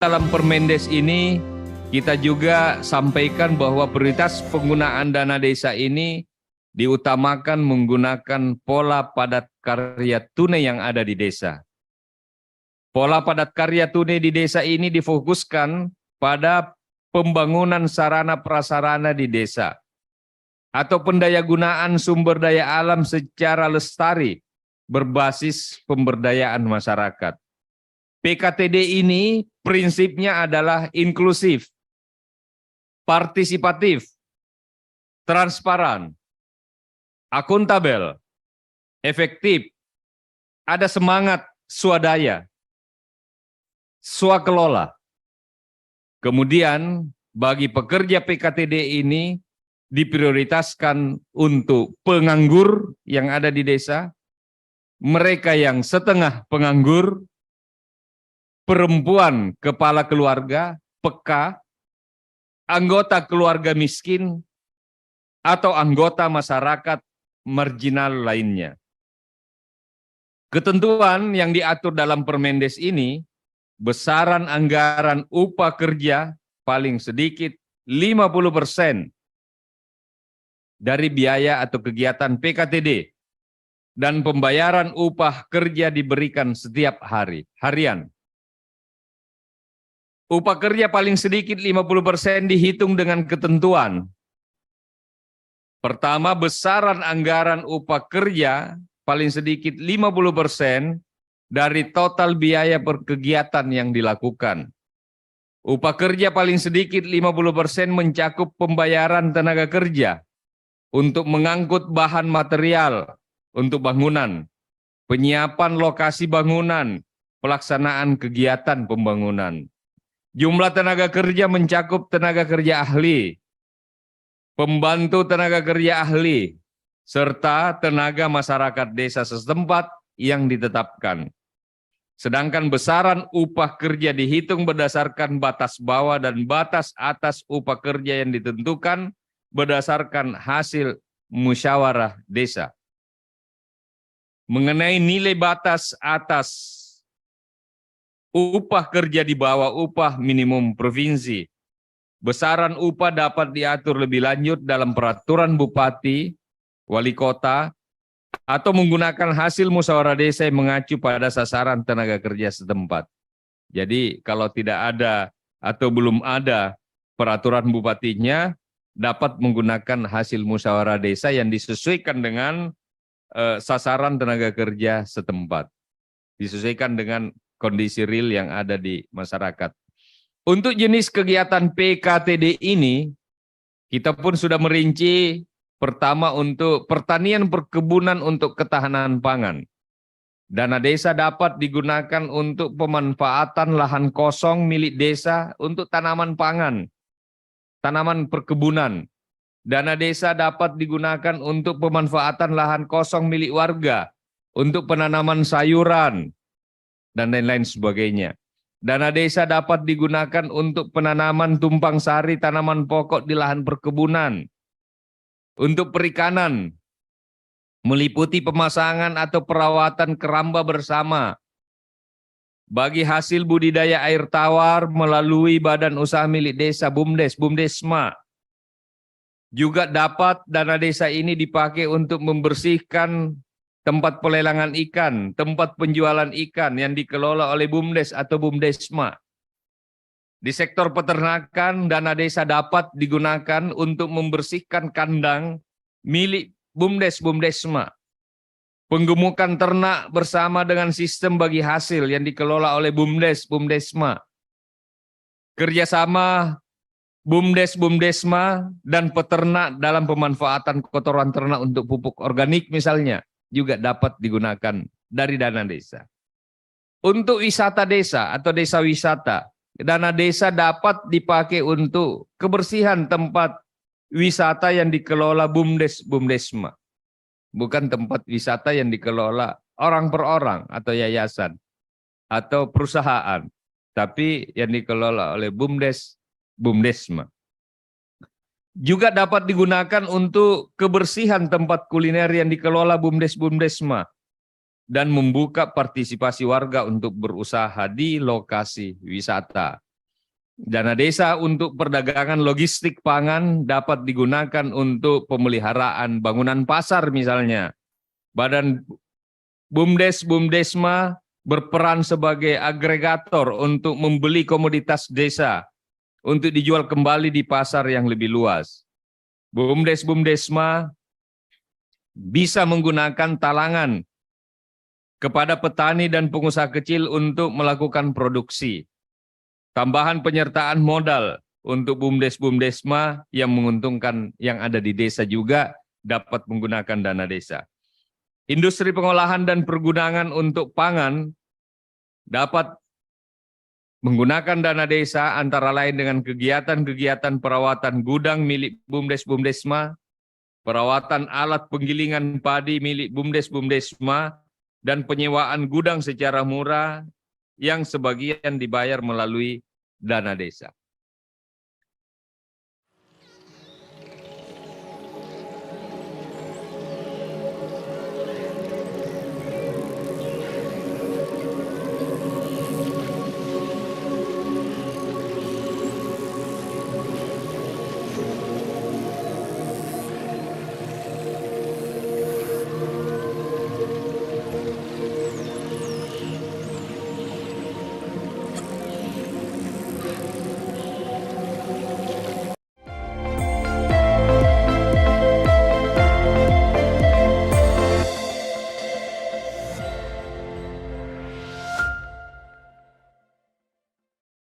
dalam Permendes ini kita juga sampaikan bahwa prioritas penggunaan dana desa ini diutamakan menggunakan pola padat karya tunai yang ada di desa. Pola padat karya tunai di desa ini difokuskan pada pembangunan sarana prasarana di desa atau pendayagunaan sumber daya alam secara lestari berbasis pemberdayaan masyarakat. PKTD ini prinsipnya adalah inklusif, partisipatif, transparan, akuntabel, efektif, ada semangat swadaya, swakelola. Kemudian bagi pekerja PKTD ini diprioritaskan untuk penganggur yang ada di desa, mereka yang setengah penganggur, perempuan kepala keluarga, PK, anggota keluarga miskin, atau anggota masyarakat marginal lainnya. Ketentuan yang diatur dalam Permendes ini, besaran anggaran upah kerja paling sedikit 50% dari biaya atau kegiatan PKTD, dan pembayaran upah kerja diberikan setiap harian. Upah kerja paling sedikit 50% dihitung dengan ketentuan. Pertama, besaran anggaran upah kerja paling sedikit 50% dari total biaya per kegiatan yang dilakukan. Upah kerja paling sedikit 50% mencakup pembayaran tenaga kerja untuk mengangkut bahan material untuk bangunan, penyiapan lokasi bangunan, pelaksanaan kegiatan pembangunan. Jumlah tenaga kerja mencakup tenaga kerja ahli, pembantu tenaga kerja ahli, serta tenaga masyarakat desa setempat yang ditetapkan. Sedangkan besaran upah kerja dihitung berdasarkan batas bawah dan batas atas upah kerja yang ditentukan berdasarkan hasil musyawarah desa. Mengenai nilai batas atas upah kerja di bawah upah minimum provinsi, besaran upah dapat diatur lebih lanjut dalam peraturan bupati, wali kota, atau menggunakan hasil musyawarah desa yang mengacu pada sasaran tenaga kerja setempat. Jadi kalau tidak ada atau belum ada peraturan bupatinya, dapat menggunakan hasil musyawarah desa yang disesuaikan dengan sasaran tenaga kerja setempat. Disesuaikan dengan kondisi real yang ada di masyarakat. Untuk jenis kegiatan PKTD ini, kita pun sudah merinci pertama untuk pertanian perkebunan untuk ketahanan pangan. Dana desa dapat digunakan untuk pemanfaatan lahan kosong milik desa untuk tanaman pangan, tanaman perkebunan. Dana desa dapat digunakan untuk pemanfaatan lahan kosong milik warga, untuk penanaman sayuran, dan lain-lain sebagainya. Dana desa dapat digunakan untuk penanaman tumpang sari tanaman pokok di lahan perkebunan, untuk perikanan, meliputi pemasangan atau perawatan keramba bersama, bagi hasil budidaya air tawar melalui badan usaha milik desa BUMDes, BUMDesma. Juga dapat dana desa ini dipakai untuk membersihkan tempat pelelangan ikan, tempat penjualan ikan yang dikelola oleh BUMDes atau BUMDesma. Di sektor peternakan, dana desa dapat digunakan untuk membersihkan kandang milik BUMDes, BUMDesma. Penggemukan ternak bersama dengan sistem bagi hasil yang dikelola oleh BUMDes, BUMDesma. Kerjasama BUMDes, BUMDesma, dan peternak dalam pemanfaatan kotoran ternak untuk pupuk organik misalnya, juga dapat digunakan dari dana desa. Untuk wisata desa atau desa wisata, dana desa dapat dipakai untuk kebersihan tempat wisata yang dikelola BUMDes, BUMDesma. Bukan tempat wisata yang dikelola orang per orang atau yayasan atau perusahaan, tapi yang dikelola oleh BUMDes, BUMDesma. Juga dapat digunakan untuk kebersihan tempat kuliner yang dikelola BUMDes, BUMDesma dan membuka partisipasi warga untuk berusaha di lokasi wisata. Dana desa untuk perdagangan logistik pangan dapat digunakan untuk pemeliharaan bangunan pasar misalnya. Badan BUMDes, BUMDesma berperan sebagai agregator untuk membeli komoditas desa untuk dijual kembali di pasar yang lebih luas. BUMDes, BUMDesma bisa menggunakan talangan kepada petani dan pengusaha kecil untuk melakukan produksi. Tambahan penyertaan modal untuk BUMDes, BUMDesma yang menguntungkan yang ada di desa juga dapat menggunakan dana desa. Industri pengolahan dan pergudangan untuk pangan dapat menggunakan dana desa antara lain dengan kegiatan-kegiatan perawatan gudang milik BUMDes, BUMDesma, perawatan alat penggilingan padi milik BUMDes, BUMDesma, dan penyewaan gudang secara murah yang sebagian dibayar melalui dana desa.